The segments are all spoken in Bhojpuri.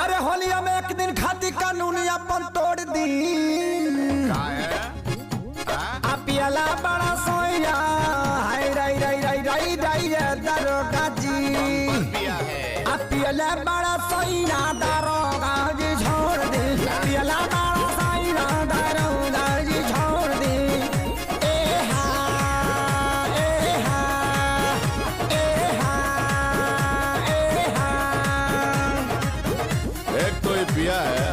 अरे होलिया में एक दिन खाती कानूनी अपन तोड़ दी पियला बड़ा सोया हाय राई राई राई राई राई दरोगा जी पियला बड़ा सोया दरोगा जी छोड़ दे पियला बड़ा सोया दरोगा जी छोड़ दे ए हा ए हा ए हा ए हा। एक तो ये पिया है,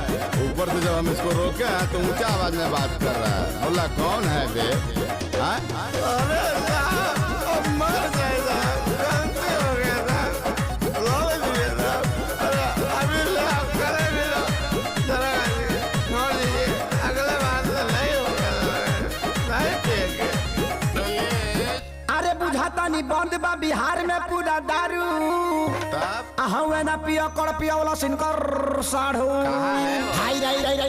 ऊपर से जब हम इसको रोके हैं तो ऊंचा आवाज में बात कर रहा है। बोला कौन है बे? अरे मर जाएगा, गलती हो गया था, अभी करे भी लो, छोड़ दीजिए, अगले बार से नहीं होगा, नहीं पिएंगे। अरे बुझाता नहीं बंद बा बिहार में पूरा दारू हुए ना पिया कर पिया वाला सिनकर साढ़ू हाय राई राई राई राई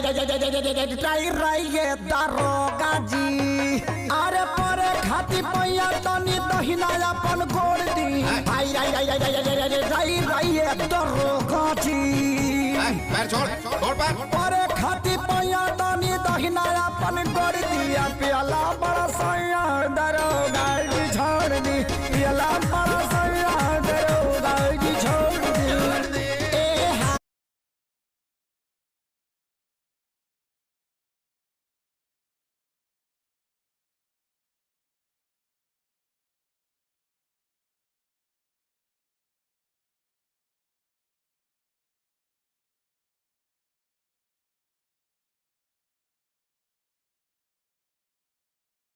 राई राई ये दरोगा जी अरे परे खाती पैया तनी दहिना अपन गोड़ दी हाय राई राई राई राई राई राई ये दरोगा जी छोड़ परे खाती पैया तनी दहिना अपन गोड़ दी पियला बड़ा सैया दरोगा जी छोड़ दी पियला